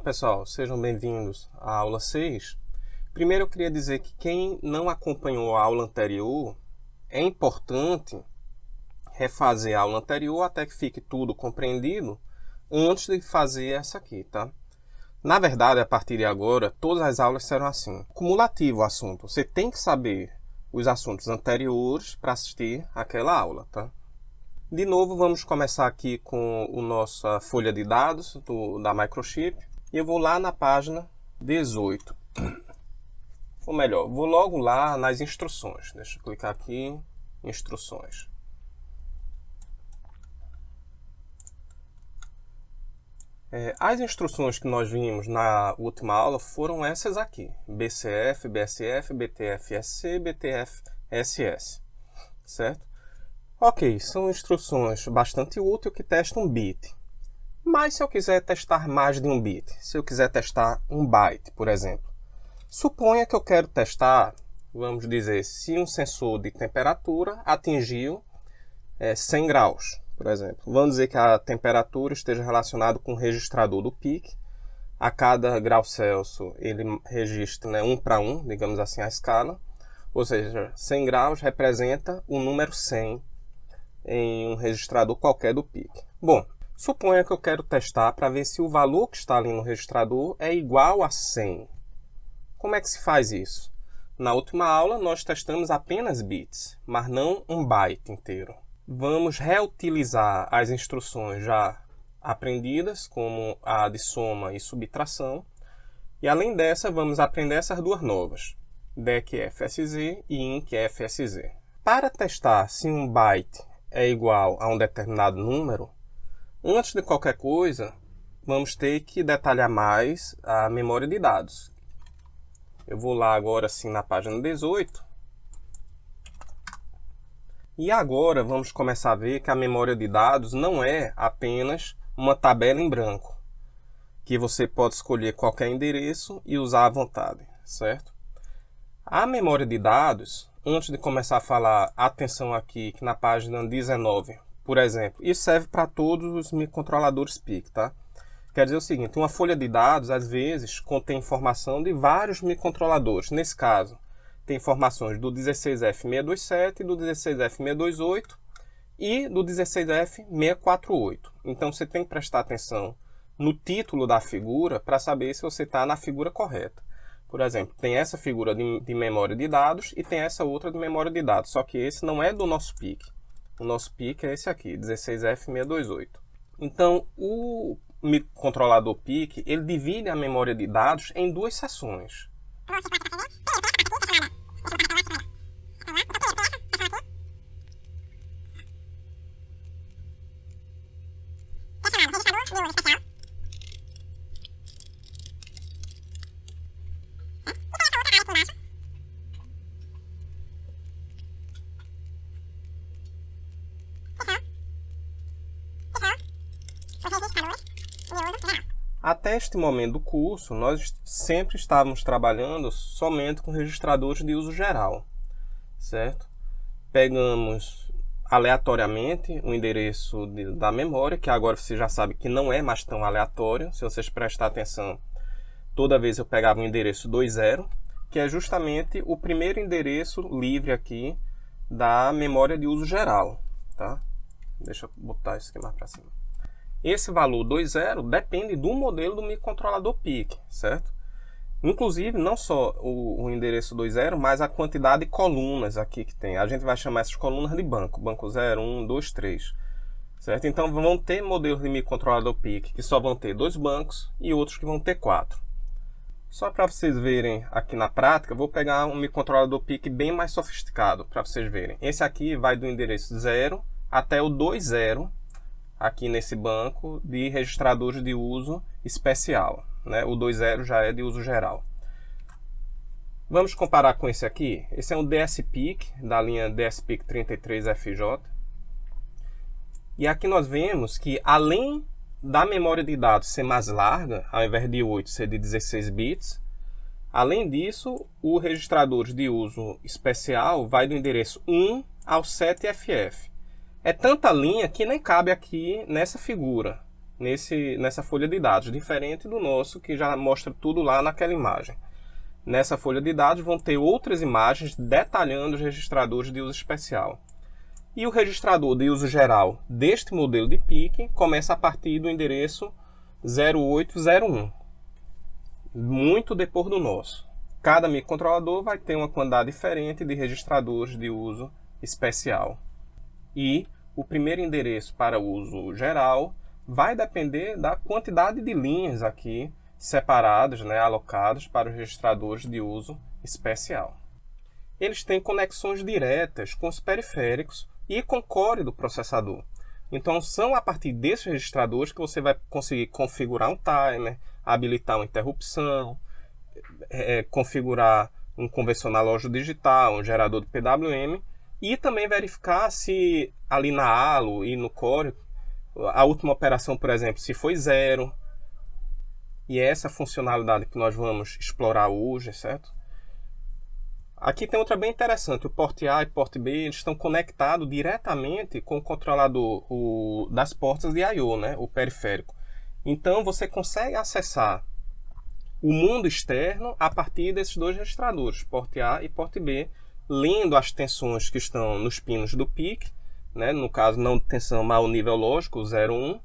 pessoal, sejam bem-vindos à aula 6. Primeiro eu queria dizer que quem não acompanhou a aula anterior, é importante refazer a aula anterior até que fique tudo compreendido antes de fazer essa aqui, tá? Na verdade, a partir de agora, todas as aulas serão assim. Cumulativo o assunto. Você tem que saber os assuntos anteriores para assistir aquela aula, tá? De novo, vamos começar aqui com a nossa folha de dados da Microchip. E eu vou lá na página 18. Ou melhor, vou logo lá nas instruções. Deixa eu clicar aqui, instruções. As instruções que nós vimos na última aula foram essas aqui. BCF, BSF, BTF-SC, BTF-SS. Certo? Ok, são instruções bastante úteis que testam bit. Mas se eu quiser testar mais de um bit, se eu quiser testar um byte, por exemplo, suponha que eu quero testar, vamos dizer, se um sensor de temperatura atingiu 100 graus, por exemplo. Vamos dizer que a temperatura esteja relacionada com o registrador do PIC. A cada grau Celsius ele registra 1 para 1, digamos assim, a escala. Ou seja, 100 graus representa o número 100 em um registrador qualquer do PIC. Bom, suponha que eu quero testar para ver se o valor que está ali no registrador é igual a 100. Como é que se faz isso? Na última aula nós testamos apenas bits, mas não um byte inteiro. Vamos reutilizar as instruções já aprendidas, como a de soma e subtração. E além dessa, vamos aprender essas duas novas, DEC-FSZ e INC-FSZ. Para testar se um byte é igual a um determinado número, antes de qualquer coisa, vamos ter que detalhar mais a memória de dados. Eu vou lá agora sim na página 18. E agora vamos começar a ver que a memória de dados não é apenas uma tabela em branco, que você pode escolher qualquer endereço e usar à vontade, certo? A memória de dados, antes de começar a falar, atenção aqui, que na página 19, por exemplo, isso serve para todos os microcontroladores PIC, tá? Quer dizer o seguinte, uma folha de dados, às vezes, contém informação de vários microcontroladores. Nesse caso, tem informações do 16F627, do 16F628 e do 16F648. Então, você tem que prestar atenção no título da figura para saber se você está na figura correta. Por exemplo, tem essa figura de memória de dados e tem essa outra de memória de dados. Só que esse não é do nosso PIC. O nosso PIC é esse aqui, 16F628. Então, o microcontrolador PIC, ele divide a memória de dados em duas seções. Até este momento do curso, nós sempre estávamos trabalhando somente com registradores de uso geral, certo? Pegamos aleatoriamente o endereço da memória, que agora você já sabe que não é mais tão aleatório. Se vocês prestarem atenção, toda vez eu pegava o endereço 20, que é justamente o primeiro endereço livre aqui da memória de uso geral, tá? Deixa eu botar isso aqui mais para cima. Esse valor 20 depende do modelo do microcontrolador PIC, certo? Inclusive, não só o endereço 20, mas a quantidade de colunas aqui que tem. A gente vai chamar essas colunas de banco. Banco 0, 1, 2, 3. Certo? Então, vão ter modelos de microcontrolador PIC que só vão ter 2 bancos e outros que vão ter 4. Só para vocês verem aqui na prática, eu vou pegar um microcontrolador PIC bem mais sofisticado para vocês verem. Esse aqui vai do endereço 0 até o 20, aqui nesse banco de registradores de uso especial, né? O 20 já é de uso geral. Vamos comparar com esse aqui. Esse é um DSPIC, da linha DSPIC 33FJ. E aqui nós vemos que, além da memória de dados ser mais larga, ao invés de 8 ser de 16 bits, além disso, o registrador de uso especial vai do endereço 1 ao 7FF. É tanta linha que nem cabe aqui nessa figura. nessa folha de dados, diferente do nosso que já mostra tudo lá naquela imagem. Nessa folha de dados vão ter outras imagens detalhando os registradores de uso especial. E o registrador de uso geral deste modelo de PIC começa a partir do endereço 0801, muito depois do nosso. Cada microcontrolador vai ter uma quantidade diferente de registradores de uso especial. E o primeiro endereço para uso geral vai depender da quantidade de linhas aqui separadas, alocadas para os registradores de uso especial. Eles têm conexões diretas com os periféricos e com o core do processador. Então, são a partir desses registradores que você vai conseguir configurar um timer, habilitar uma interrupção, configurar um convencional lógico digital, um gerador de PWM, e também verificar se ali na halo e no core, a última operação, por exemplo, se foi 0. E é essa funcionalidade que nós vamos explorar hoje, certo? Aqui tem outra bem interessante, o porte A e porte B, eles estão conectados diretamente com o controlador das portas de I/O, o periférico. Então você consegue acessar o mundo externo a partir desses dois registradores, porte A e porte B, lendo as tensões que estão nos pinos do PIC, no caso não tensão, mas o nível lógico, 0,1,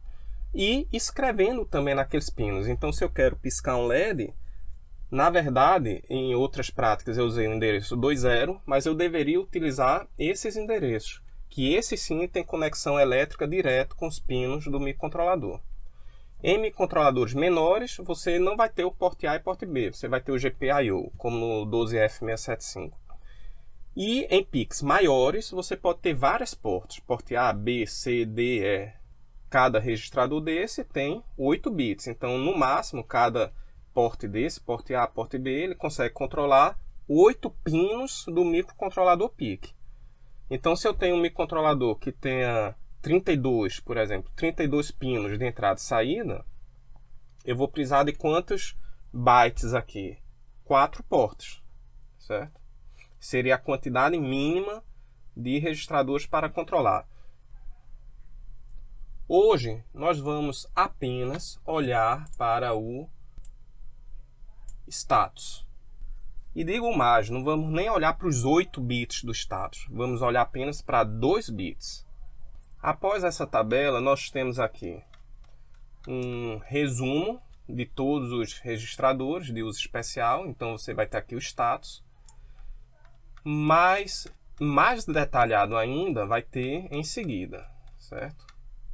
e escrevendo também naqueles pinos. Então se eu quero piscar um LED, na verdade, em outras práticas eu usei o endereço 2.0, mas eu deveria utilizar esses endereços, que esse sim tem conexão elétrica direto com os pinos do microcontrolador. Em microcontroladores menores, você não vai ter o porte A e porte B, você vai ter o GPIO, como no 12F675. E em PICs maiores, você pode ter várias portas, porte A, B, C, D, E. Cada registrador desse tem 8 bits, então no máximo cada porte desse, porte A, porte B, ele consegue controlar 8 pinos do microcontrolador PIC. Então se eu tenho um microcontrolador que tenha 32, por exemplo, 32 pinos de entrada e saída, eu vou precisar de quantos bytes aqui? 4 portas, certo? Seria a quantidade mínima de registradores para controlar. Hoje nós vamos apenas olhar para o status. E digo mais, não vamos nem olhar para os 8 bits do status, vamos olhar apenas para 2 bits. Após essa tabela, nós temos aqui um resumo de todos os registradores de uso especial, então você vai ter aqui o status. Mas mais detalhado ainda vai ter em seguida, certo?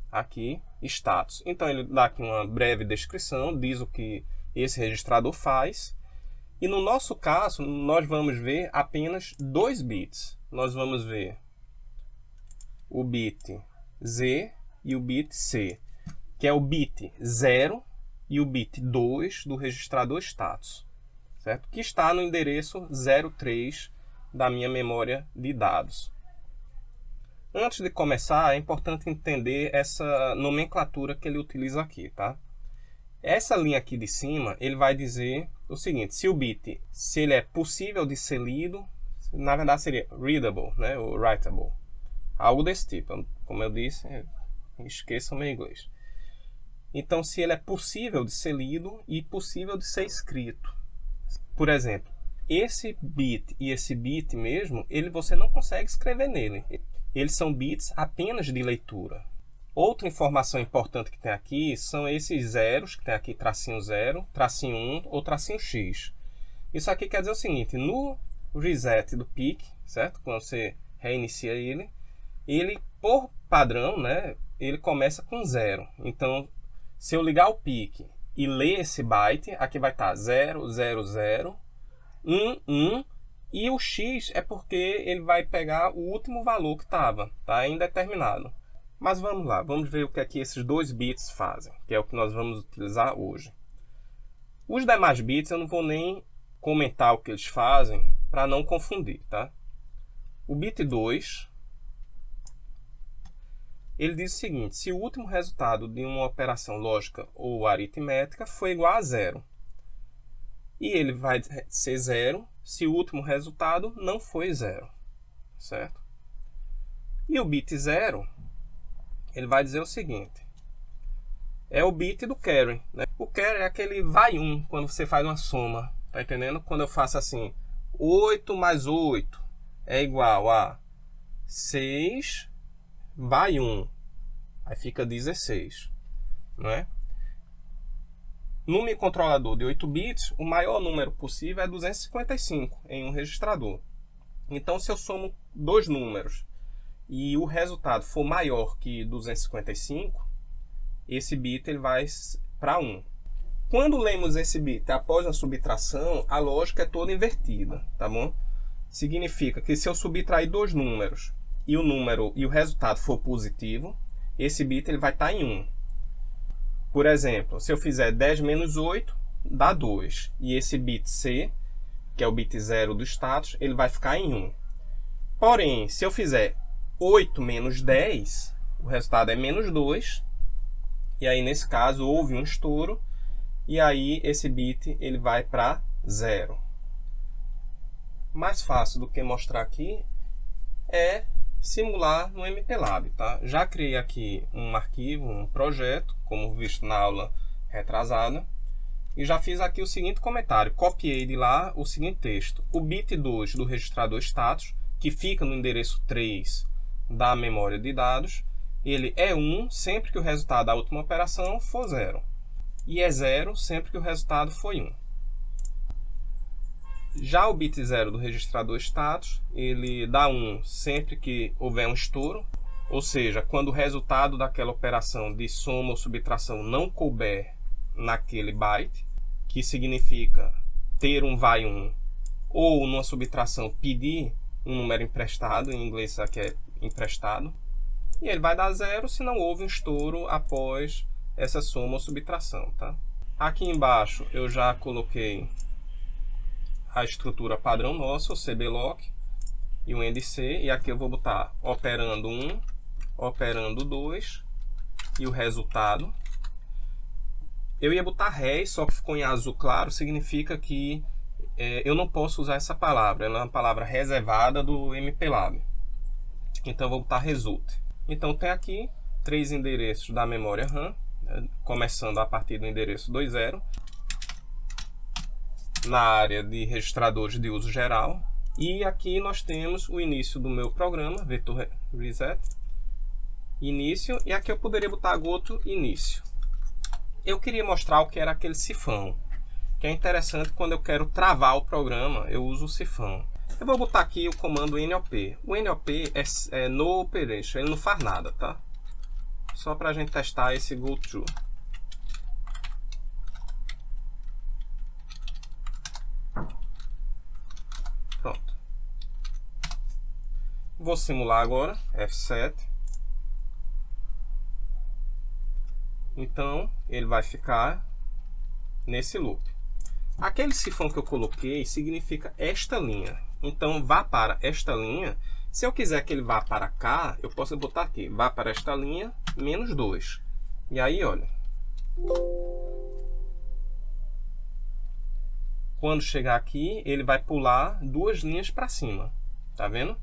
Aqui, status. Então ele dá aqui uma breve descrição, diz o que esse registrador faz. E no nosso caso, nós vamos ver apenas 2 bits. Nós vamos ver o bit Z e o bit C, que é o bit 0 e o bit 2 do registrador status, certo? Que está no endereço 03 da minha memória de dados. Antes de começar, é importante entender essa nomenclatura que ele utiliza aqui, tá? Essa linha aqui de cima, ele vai dizer o seguinte: se o bit, se ele é possível de ser lido, na verdade seria readable, ou writable, algo desse tipo. Como eu disse, esqueçam meu inglês. Então, se ele é possível de ser lido e possível de ser escrito. Por exemplo, esse bit e esse bit mesmo, você não consegue escrever nele. Eles são bits apenas de leitura. Outra informação importante que tem aqui são esses zeros, que tem aqui tracinho 0, tracinho 1 ou tracinho X. Isso aqui quer dizer o seguinte: no reset do PIC, certo? Quando você reinicia ele por padrão, ele começa com 0. Então, se eu ligar o PIC e ler esse byte, aqui vai estar 0, 0, 0, 1, 1, e o X é porque ele vai pegar o último valor que estava, tá? Indeterminado. Mas vamos lá, vamos ver o que é que esses 2 bits fazem, que é o que nós vamos utilizar hoje. Os demais bits eu não vou nem comentar o que eles fazem para não confundir, tá? O bit 2, ele diz o seguinte: se o último resultado de uma operação lógica ou aritmética foi igual a 0. E ele vai ser 0 se o último resultado não foi 0, certo? E o bit 0, ele vai dizer o seguinte: é o bit do carry, né? O carry é aquele vai 1 quando você faz uma soma, tá entendendo? Quando eu faço assim, 8 mais 8 é igual a 6 vai 1, aí fica 16, não é? No microcontrolador de 8 bits, o maior número possível é 255 em um registrador. Então, se eu somo dois números e o resultado for maior que 255, esse bit ele vai para 1. Quando lemos esse bit após a subtração, a lógica é toda invertida, tá bom? Significa que se eu subtrair dois números e o resultado for positivo, esse bit ele vai estar em 1. Por exemplo, se eu fizer 10 menos 8, dá 2. E esse bit C, que é o bit 0 do status, ele vai ficar em 1. Porém, se eu fizer 8 menos 10, o resultado é menos 2. E aí, nesse caso, houve um estouro. E aí, esse bit ele vai para 0. Mais fácil do que mostrar aqui é simular no MPLAB, tá? Já criei aqui um arquivo, um projeto, como visto na aula retrasada, e já fiz aqui o seguinte comentário. Copiei de lá o seguinte texto. O bit 2 do registrador status, que fica no endereço 3 da memória de dados, ele é 1 sempre que o resultado da última operação for 0. E é 0 sempre que o resultado foi 1. Já o bit 0 do registrador status, ele dá 1 sempre que houver um estouro, ou seja, quando o resultado daquela operação de soma ou subtração não couber naquele byte, que significa ter um vai 1, ou numa subtração pedir um número emprestado, em inglês isso aqui é emprestado, e ele vai dar 0 se não houve um estouro após essa soma ou subtração, tá? Aqui embaixo eu já coloquei a estrutura padrão nossa, o CBLOC e o NDC, e aqui eu vou botar operando 1, operando 2 e o resultado. Eu ia botar res, só que ficou em azul claro, significa que eu não posso usar essa palavra, ela é uma palavra reservada do MPLAB. Então eu vou botar result. Então tem aqui 3 endereços da memória RAM, começando a partir do endereço 20, na área de registradores de uso geral. E aqui nós temos o início do meu programa, vetor reset, início, e aqui eu poderia botar goto início. Eu queria mostrar o que era aquele cifrão, que é interessante quando eu quero travar o programa, eu uso o cifrão. Eu vou botar aqui o comando NOP. O NOP é no operation, ele não faz nada, tá? Só para a gente testar esse goto. Pronto. Vou simular agora, F7. Então, ele vai ficar nesse loop. Aquele cifrão que eu coloquei significa esta linha. Então, vá para esta linha. Se eu quiser que ele vá para cá, eu posso botar aqui, vá para esta linha, menos 2. E aí, olha. Quando chegar aqui, ele vai pular 2 linhas para cima. Tá vendo?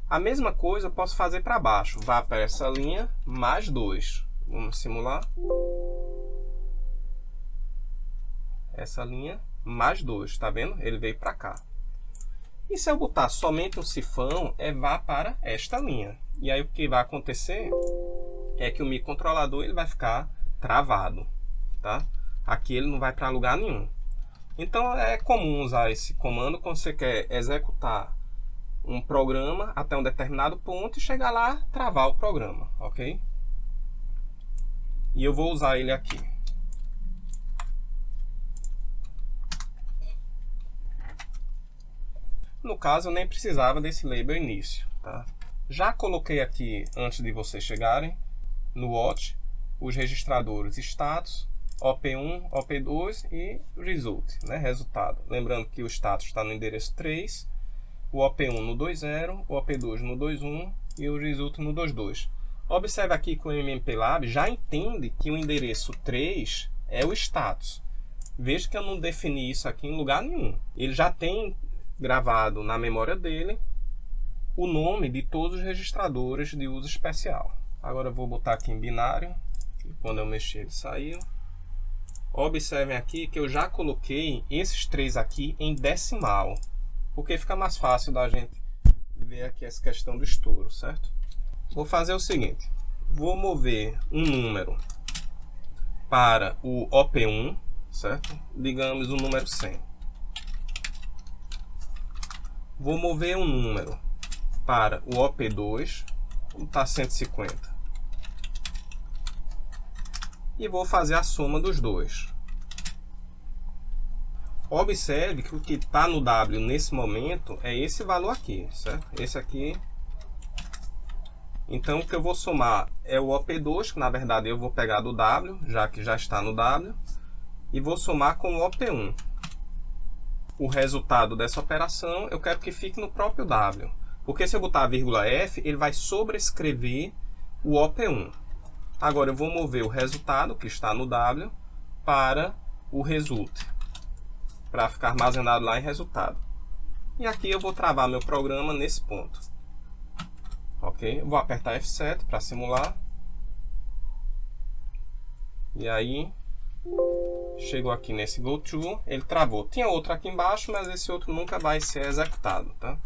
A mesma coisa eu posso fazer para baixo. Vá para essa linha, mais 2. Vamos simular. Essa linha, mais 2. Tá vendo? Ele veio para cá. E se eu botar somente um cifrão, vá para esta linha. E aí o que vai acontecer é que o microcontrolador ele vai ficar travado. Tá? Aqui ele não vai para lugar nenhum. Então é comum usar esse comando quando você quer executar um programa até um determinado ponto e chegar lá, travar o programa, ok? E eu vou usar ele aqui. No caso, eu nem precisava desse label início, tá? Já coloquei aqui, antes de vocês chegarem, no watch, os registradores status, OP1, OP2 e result, né? Resultado. Lembrando que o status está no endereço 3, o OP1 no 20, o OP2 no 21 e o result no 22. Observe aqui que o MPLAB já entende que o endereço 3 é o status. Veja que eu não defini isso aqui em lugar nenhum. Ele já tem gravado na memória dele o nome de todos os registradores de uso especial. Agora eu vou botar aqui em binário Quando eu mexi, ele saiu. Observem aqui que eu já coloquei esses 3 aqui em decimal, porque fica mais fácil da gente ver aqui essa questão do estouro, certo? Vou fazer o seguinte, vou mover um número para o OP1, certo? Digamos o número 100. Vou mover um número para o OP2, como está 150. E vou fazer a soma dos dois. Observe que o que está no W nesse momento é esse valor aqui, certo? Esse aqui. Então o que eu vou somar é o OP2, que na verdade eu vou pegar do W, já que já está no W, e vou somar com o OP1. O resultado dessa operação eu quero que fique no próprio W, porque se eu botar a vírgula F, ele vai sobrescrever o OP1. Agora eu vou mover o resultado, que está no W, para o result, para ficar armazenado lá em resultado. E aqui eu vou travar meu programa nesse ponto. Ok? Eu vou apertar F7 para simular. E aí, chegou aqui nesse GoTo, ele travou. Tinha outro aqui embaixo, mas esse outro nunca vai ser executado, tá?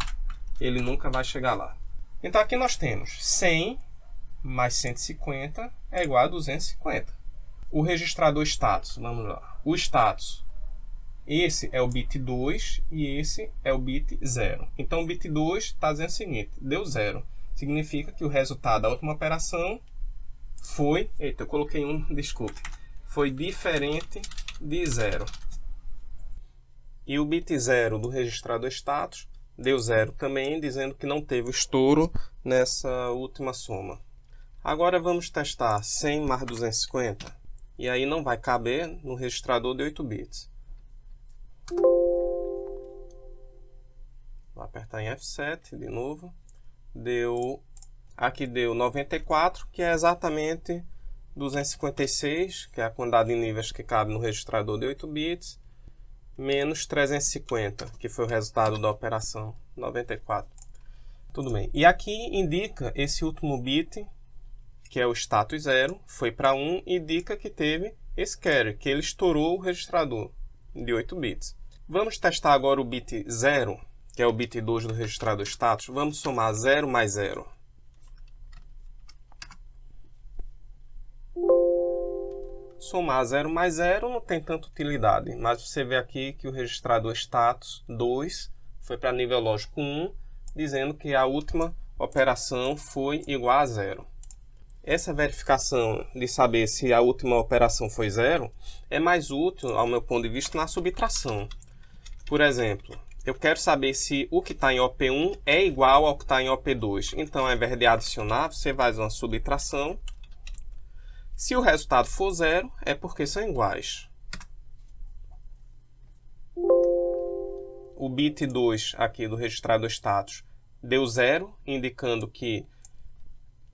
Ele nunca vai chegar lá. Então aqui nós temos 100 mais 150 é igual a 250. O registrador status, vamos lá. O status, esse é o bit 2 e esse é o bit 0. Então o bit 2 está dizendo o seguinte, deu 0. Significa que o resultado da última operação foi... Eita, eu coloquei desculpe. Foi diferente de 0. E o bit 0 do registrador status deu 0 também, dizendo que não teve o estouro nessa última soma. Agora vamos testar 100 mais 250. E aí não vai caber no registrador de 8 bits. Vou apertar em F7 de novo. Aqui deu 94, que é exatamente 256, que é a quantidade de níveis que cabe no registrador de 8 bits, menos 350, que foi o resultado da operação, 94. Tudo bem. E aqui indica esse último bit, que é o status 0, foi para 1, indica que teve esse carry, que ele estourou o registrador de 8 bits. Vamos testar agora o bit 0, que é o bit 2 do registrador status. Vamos somar 0 mais 0. Somar 0 mais 0 não tem tanta utilidade, mas você vê aqui que o registrador status 2 foi para nível lógico 1, dizendo que a última operação foi igual a 0. Essa verificação de saber se a última operação foi 0 é mais útil, ao meu ponto de vista, na subtração. Por exemplo, eu quero saber se o que está em OP1 é igual ao que está em OP2. Então, ao invés de adicionar, você faz uma subtração. Se o resultado for 0, é porque são iguais. O bit 2 aqui do registrador status deu 0, indicando que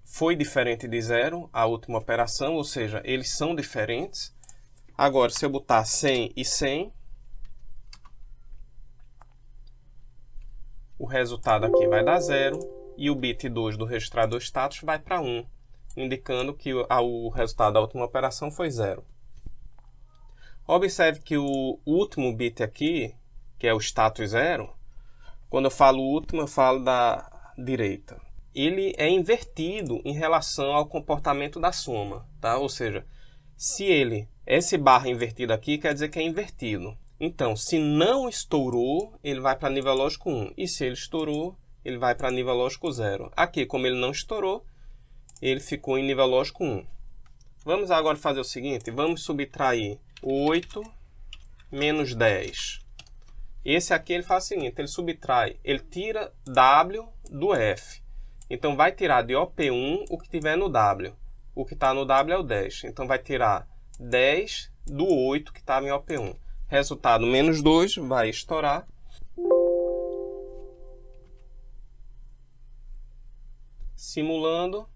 foi diferente de 0 a última operação, ou seja, eles são diferentes. Agora, se eu botar 100 e 100, o resultado aqui vai dar 0 e o bit 2 do registrador status vai para 1, indicando que o resultado da última operação foi 0. Observe que o último bit aqui, que é o status 0, quando eu falo último, eu falo da direita. Ele é invertido em relação ao comportamento da soma, tá? Ou seja, se esse barra invertido aqui quer dizer que é invertido. Então, se não estourou, ele vai para nível lógico 1. E se ele estourou, ele vai para nível lógico 0. Aqui, como ele não estourou, ele ficou em nível lógico 1. Vamos agora fazer o seguinte, vamos subtrair 8 menos 10. Esse aqui ele faz o seguinte, ele subtrai, ele tira W do F. Então, vai tirar de OP1 o que tiver no W. O que está no W é o 10. Então, vai tirar 10 do 8 que estava em OP1. Resultado, menos 2, vai estourar. Simulando.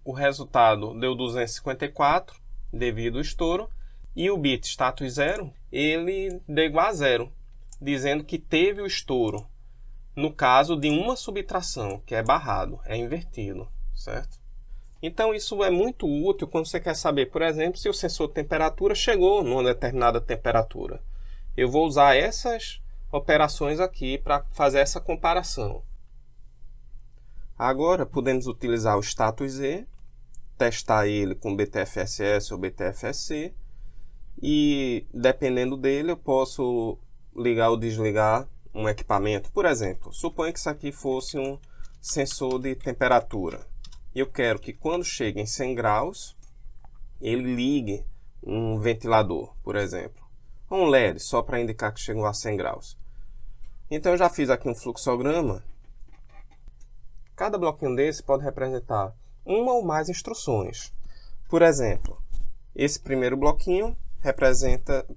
O resultado deu 254, devido ao estouro. E o bit status 0, ele deu igual a 0, dizendo que teve o estouro. No caso de uma subtração, que é barrado, é invertido, certo? Então isso é muito útil quando você quer saber, por exemplo, se o sensor de temperatura chegou numa determinada temperatura. Eu vou usar essas operações aqui para fazer essa comparação. Agora podemos utilizar o status Z, testar ele com BTFSS ou BTFSC, e dependendo dele eu posso ligar ou desligar um equipamento. Por exemplo, suponha que isso aqui fosse um sensor de temperatura. Eu quero que quando chegue em 100 graus, ele ligue um ventilador, por exemplo. Ou um LED, só para indicar que chegou a 100 graus. Então eu já fiz aqui um fluxograma. Cada bloquinho desse pode representar uma ou mais instruções. Por exemplo, esse primeiro bloquinho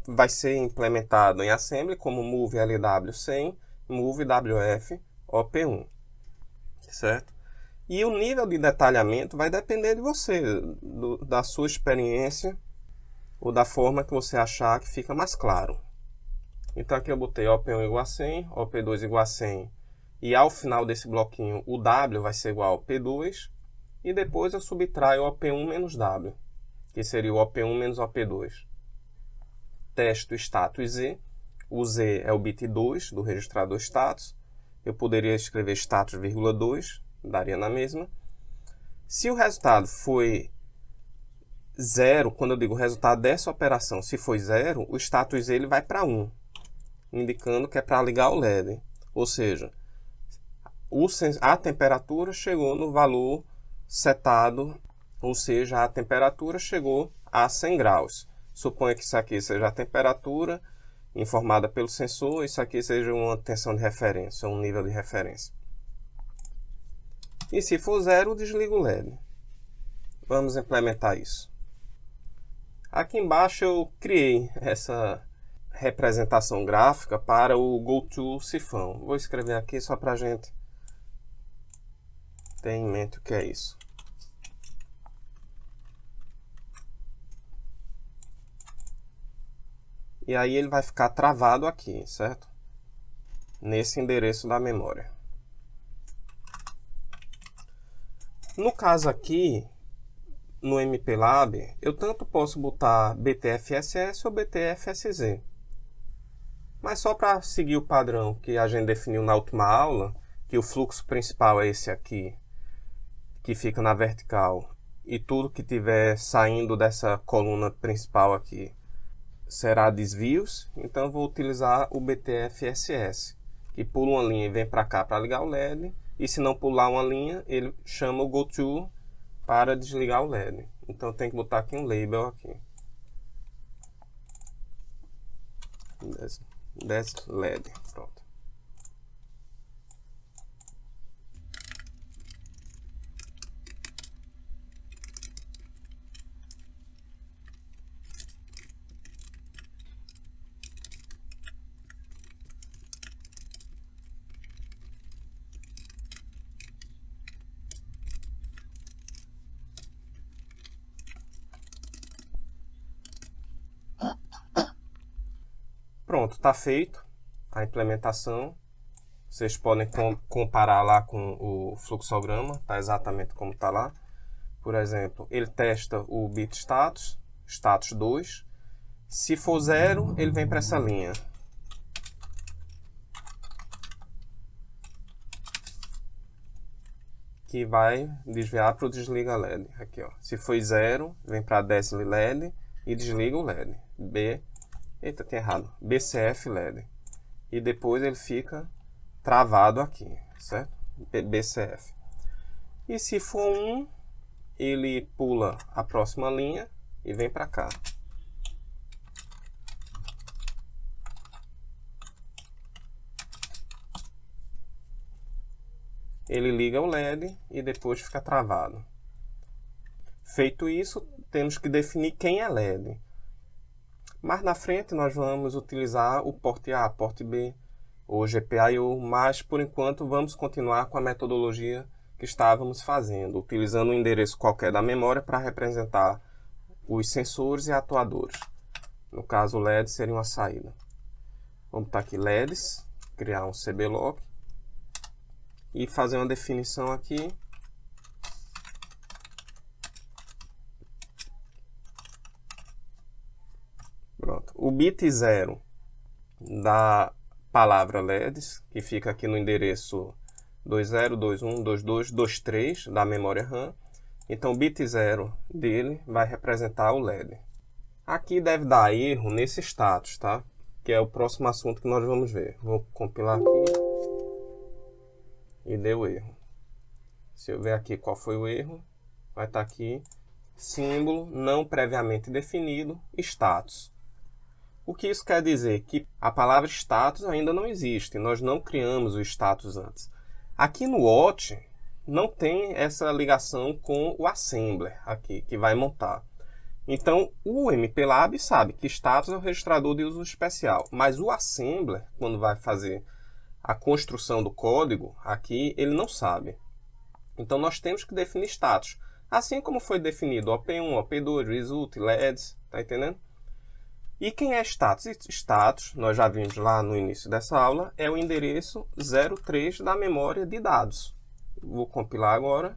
vai ser implementado em assembly como move LW100, move WF OP1, certo? E o nível de detalhamento vai depender de você, da sua experiência ou da forma que você achar que fica mais claro. Então aqui eu botei OP1 igual a 100, OP2 igual a 100, e ao final desse bloquinho o W vai ser igual ao P2, e depois eu subtraio OP1 menos W, que seria o OP1 menos OP2. Testo o status Z, o Z é o bit 2 do registrador status, eu poderia escrever status, 2, daria na mesma. Se o resultado foi 0, quando eu digo o resultado dessa operação, se foi 0, o status ele vai para 1, indicando que é para ligar o LED. Ou seja, a temperatura chegou no valor setado, ou seja, a temperatura chegou a 100 graus. Suponha que isso aqui seja a temperatura informada pelo sensor, isso aqui seja uma tensão de referência, um nível de referência. E se for 0, desliga o LED. Vamos implementar isso. Aqui embaixo eu criei essa representação gráfica para o GoToSifão. Vou escrever aqui só para a gente ter em mente o que é isso. E aí ele vai ficar travado aqui, certo? Nesse endereço da memória. No caso aqui, no MPLAB, eu tanto posso botar BTFSS ou BTFSZ. Mas só para seguir o padrão que a gente definiu na última aula, que o fluxo principal é esse aqui, que fica na vertical, e tudo que tiver saindo dessa coluna principal aqui será desvios, então eu vou utilizar o BTFSS, que pula uma linha e vem para cá para ligar o LED, e se não pular uma linha, ele chama o GoTo para desligar o LED. Então eu tenho que botar aqui um label aqui. Des LED, pronto. Pronto, está feito a implementação. Vocês podem comparar lá com o fluxograma, está exatamente como está lá. Por exemplo, ele testa o bit status, status 2. Se for 0, ele vem para essa linha. Que vai desviar para o desliga LED. Aqui, ó. Se foi 0, vem para desce LED e desliga o LED. Eita, tem errado. BCF LED. E depois ele fica travado aqui, certo? BCF. E se for 1, ele pula a próxima linha e vem para cá. Ele liga o LED e depois fica travado. Feito isso, temos que definir quem é LED. Mais na frente nós vamos utilizar o porte A, porte B, ou GPIO, mas por enquanto vamos continuar com a metodologia que estávamos fazendo, utilizando um endereço qualquer da memória para representar os sensores e atuadores. No caso, o LED seria uma saída. Vamos botar aqui LEDs, criar um CBlock e fazer uma definição aqui bit 0 da palavra LEDs, que fica aqui no endereço 20, 21, 22, 23 da memória RAM. Então, o bit 0 dele vai representar o LED. Aqui deve dar erro nesse status, tá? Que é o próximo assunto que nós vamos ver. Vou compilar aqui. E deu erro. Se eu ver aqui qual foi o erro, vai estar aqui, símbolo não previamente definido, status. O que isso quer dizer? Que a palavra status ainda não existe. Nós não criamos o status antes. Aqui no Watch, não tem essa ligação com o assembler aqui, que vai montar. Então, o MPLAB sabe que status é o registrador de uso especial, mas o assembler, quando vai fazer a construção do código, aqui ele não sabe. Então, nós temos que definir status, assim como foi definido OP1, OP2, result, LEDs, tá entendendo? E quem é status? Status, nós já vimos lá no início dessa aula, é o endereço 03 da memória de dados. Vou compilar agora.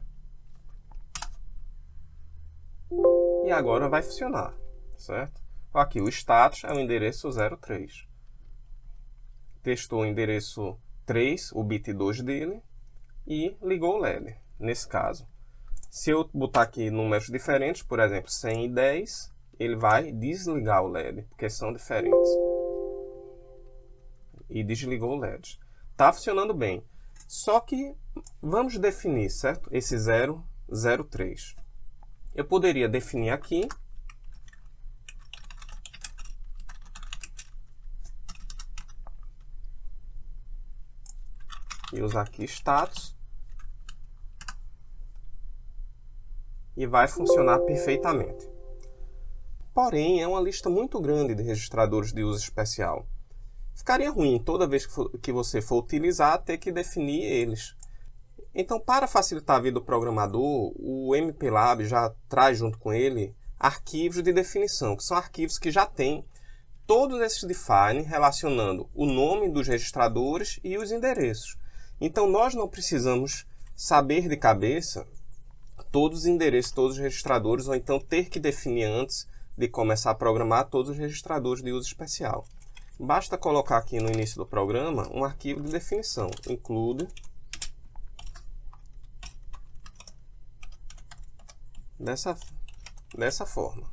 E agora vai funcionar, certo? Aqui o status é o endereço 03. Testou o endereço 3, o bit 2 dele, e ligou o LED, nesse caso. Se eu botar aqui números diferentes, por exemplo, 100 e 10, ele vai desligar o LED, porque são diferentes. E desligou o LED. Está funcionando bem. Só que vamos definir, certo? Esse 003. Eu poderia definir aqui e usar aqui status e vai funcionar perfeitamente. Porém, é uma lista muito grande de registradores de uso especial. Ficaria ruim toda vez que você for utilizar ter que definir eles. Então, para facilitar a vida do programador, o MPLAB já traz junto com ele arquivos de definição, que são arquivos que já têm todos esses define relacionando o nome dos registradores e os endereços. Então, nós não precisamos saber de cabeça todos os endereços, todos os registradores, ou então ter que definir antes de começar a programar todos os registradores de uso especial. Basta colocar aqui no início do programa um arquivo de definição, include dessa forma.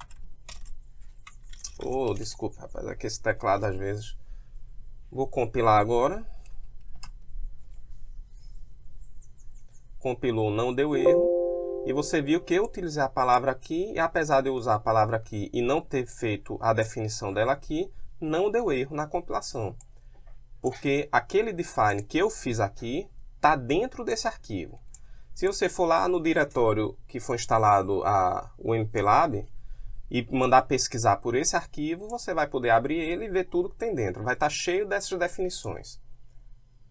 Oh, desculpa, rapaz, é que esse teclado às vezes. Vou compilar agora. Compilou, não deu erro. E você viu que eu utilizei a palavra aqui, e apesar de eu usar a palavra aqui e não ter feito a definição dela aqui, não deu erro na compilação. Porque aquele define que eu fiz aqui está dentro desse arquivo. Se você for lá no diretório que foi instalado o MPLAB e mandar pesquisar por esse arquivo, você vai poder abrir ele e ver tudo que tem dentro. Vai estar cheio dessas definições.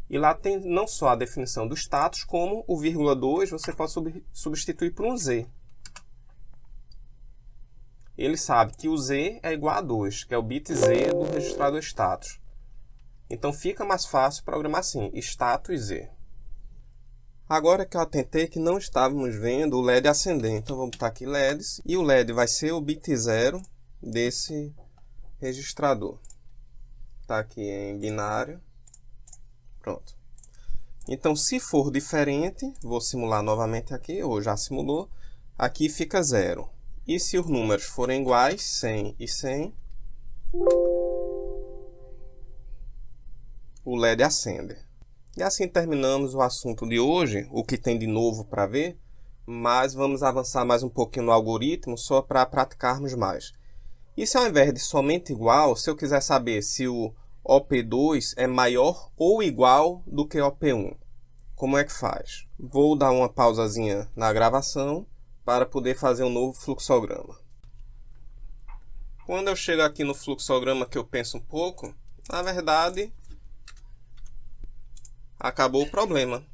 E lá tem não só a definição do status, como o vírgula 2 você pode substituir por um Z. Ele sabe que o Z é igual a 2, que é o bit Z do registrador status. Então fica mais fácil programar assim, status Z. Agora que eu atentei que não estávamos vendo o LED acender, então vamos botar aqui LEDs, e o LED vai ser o bit 0 desse registrador. Está aqui em binário. Pronto. Então, se for diferente, vou simular novamente aqui, ou já simulou, aqui fica 0. E se os números forem iguais, 100 e 100, o LED acende. E assim terminamos o assunto de hoje, o que tem de novo para ver, mas vamos avançar mais um pouquinho no algoritmo, só para praticarmos mais. E se ao invés de somente igual, se eu quiser saber se o OP2 é maior ou igual do que OP1, como é que faz? Vou dar uma pausazinha na gravação para poder fazer um novo fluxograma. Quando eu chego aqui no fluxograma que eu penso um pouco, na verdade, acabou o problema.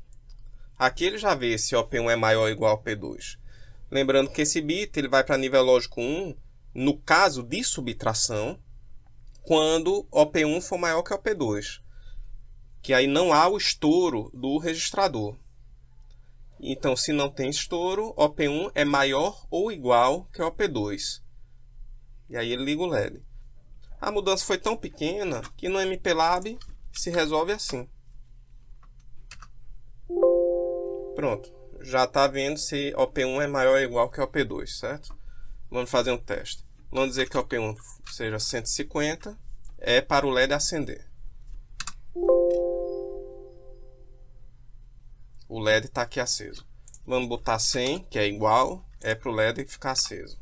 Aqui ele já vê se OP1 é maior ou igual ao OP2. Lembrando que esse bit ele vai para nível lógico 1, no caso de subtração, quando OP1 for maior que OP2. Que aí não há o estouro do registrador. Então, se não tem estouro, OP1 é maior ou igual que OP2. E aí ele liga o LED. A mudança foi tão pequena que no MPLAB se resolve assim. Pronto, já está vendo se OP1 é maior ou igual que OP2, certo? Vamos fazer um teste. Vamos dizer que OP1 seja 150, é para o LED acender. O LED está aqui aceso. Vamos botar 100, que é igual, é para o LED ficar aceso.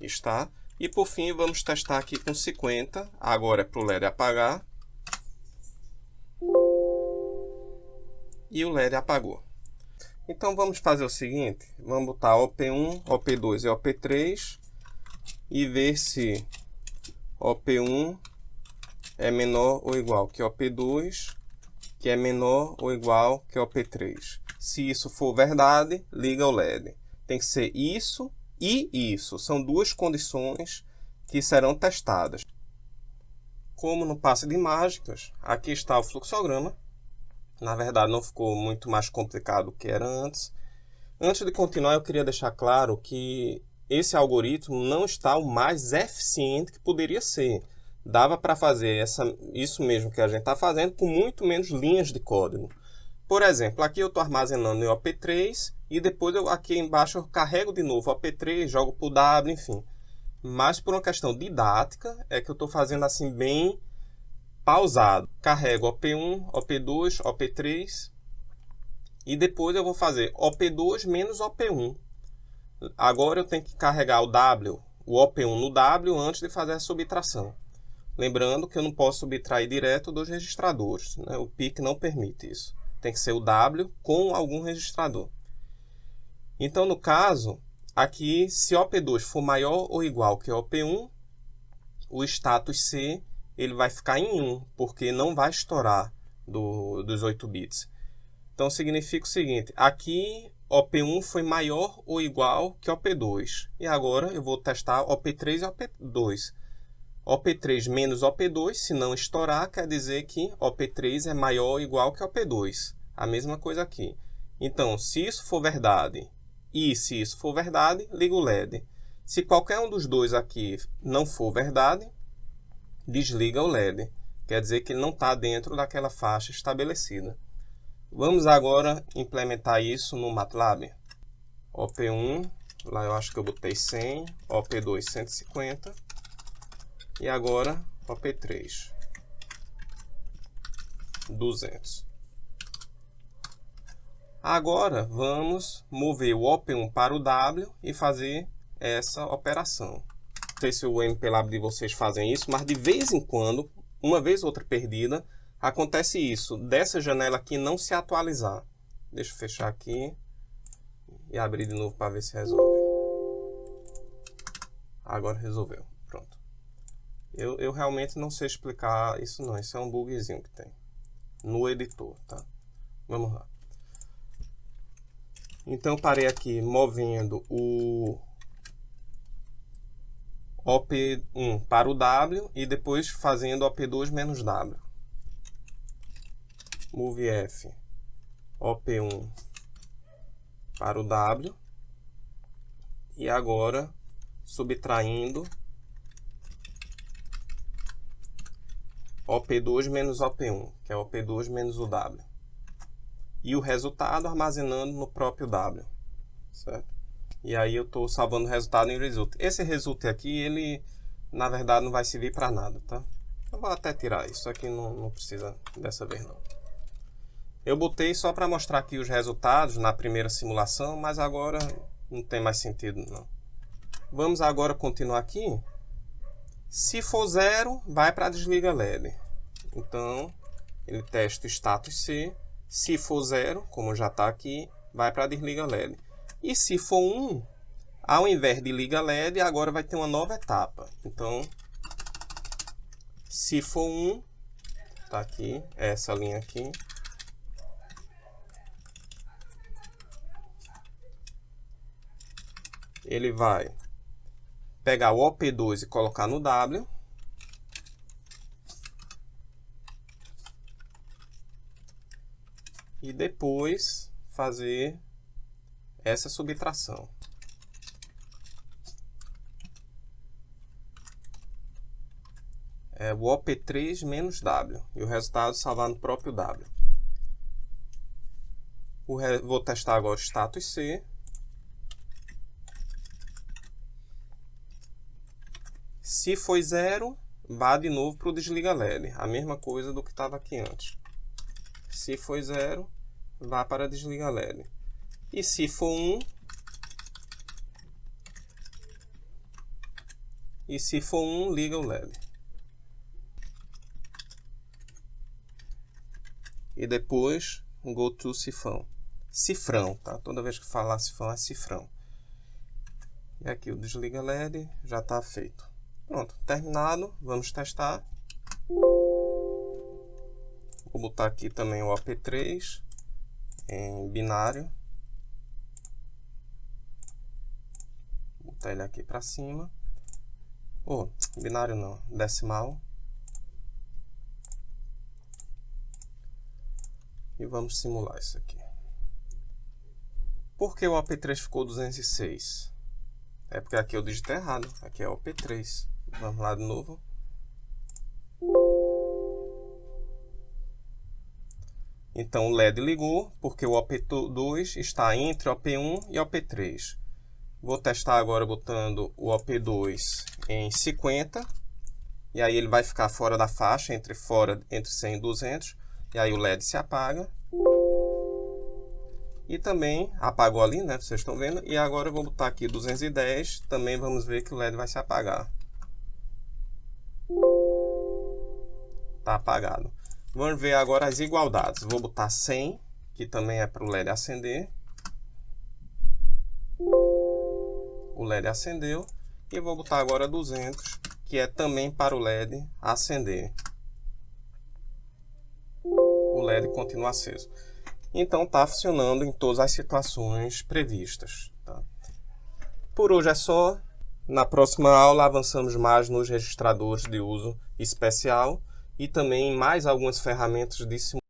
Está. E por fim, vamos testar aqui com 50. Agora é para o LED apagar. E o LED apagou. Então vamos fazer o seguinte. Vamos botar OP1, OP2 e OP3. E ver se OP1 é menor ou igual que OP2, que é menor ou igual que OP3. Se isso for verdade, liga o LED. Tem que ser isso e isso. São duas condições que serão testadas. Como no passe de mágicas, aqui está o fluxograma. Na verdade, não ficou muito mais complicado do que era antes. Antes de continuar, eu queria deixar claro que esse algoritmo não está o mais eficiente que poderia ser. Dava para fazer isso mesmo que a gente está fazendo com muito menos linhas de código. Por exemplo, aqui eu estou armazenando em OP3 e depois aqui embaixo eu carrego de novo OP3, jogo para o W, enfim. Mas por uma questão didática é que eu estou fazendo assim bem pausado. Carrego OP1, OP2, OP3 e depois eu vou fazer OP2 menos OP1. Agora eu tenho que carregar o OP1 no W antes de fazer a subtração. Lembrando que eu não posso subtrair direto dos registradores, né? O PIC não permite isso. Tem que ser o W com algum registrador. Então, no caso, aqui, se OP2 for maior ou igual que OP1, o status C ele vai ficar em 1, porque não vai estourar dos 8 bits. Então, significa o seguinte, aqui OP1 foi maior ou igual que OP2. E agora eu vou testar OP3 e OP2. OP3 menos OP2, se não estourar, quer dizer que OP3 é maior ou igual que OP2. A mesma coisa aqui. Então, se isso for verdade e se isso for verdade, liga o LED. Se qualquer um dos dois aqui não for verdade, desliga o LED. Quer dizer que ele não está dentro daquela faixa estabelecida. Vamos agora implementar isso no MATLAB. OP1, lá eu acho que eu botei 100, OP2 150. E agora, OP3, 200. Agora, vamos mover o OP1 para o W e fazer essa operação. Não sei se o MPLAB de vocês fazem isso, mas de vez em quando, uma vez ou outra perdida, acontece isso, dessa janela aqui não se atualizar. Deixa eu fechar aqui e abrir de novo para ver se resolve. Agora resolveu. Pronto. Eu realmente não sei explicar isso não, isso é um bugzinho que tem no editor, tá? Vamos lá. Então eu parei aqui movendo o OP1 para o W e depois fazendo OP2 menos W. Move F, OP1 para o W e agora subtraindo OP2 menos OP1, que é OP2 menos o W. E o resultado armazenando no próprio W, certo? E aí eu estou salvando o resultado em result. Esse result aqui, ele na verdade não vai servir para nada, tá? Eu vou até tirar isso aqui, não precisa dessa vez não. Eu botei só para mostrar aqui os resultados na primeira simulação, mas agora não tem mais sentido não. Vamos agora continuar aqui. Se for 0, vai para desliga LED. Então, ele testa o status C. Se for 0, como já está aqui, vai para desliga LED. E se for 1, ao invés de liga LED, agora vai ter uma nova etapa. Então, se for 1, está aqui, essa linha aqui. Ele vai pegar o OP2 e colocar no W. E depois fazer essa subtração. é o OP3 menos W. E o resultado salvar no próprio W. Vou testar agora o status C. Se foi 0, vá de novo para o desliga LED. A mesma coisa do que estava aqui antes. Se foi 0, vá para desliga LED. E se for 1, liga o LED. E depois, go to cifrão. Cifrão, tá? Toda vez que falar cifrão, é cifrão. E aqui o desliga LED já está feito. Pronto, terminado. Vamos testar. Vou botar aqui também o OP3 em binário. Vou botar ele aqui para cima. Binário não, decimal. E vamos simular isso aqui. Por que o OP3 ficou 206? É porque aqui eu digitei errado. Aqui é OP3. Vamos lá de novo. Então o LED ligou, porque o OP2 está entre OP1 e OP3. Vou testar agora botando o OP2 em 50. E aí ele vai ficar fora da faixa, entre 100 e 200. E aí o LED se apaga. E também apagou ali, né? Vocês estão vendo. E agora eu vou botar aqui 210. Também vamos ver que o LED vai se apagar. Está apagado. Vamos ver agora as igualdades. Vou botar 100, que também é para o LED acender. O LED acendeu. E vou botar agora 200, que é também para o LED acender. O LED continua aceso. Então está funcionando em todas as situações previstas. Tá? Por hoje é só. Na próxima aula avançamos mais nos registradores de uso especial e também em mais algumas ferramentas de simulação.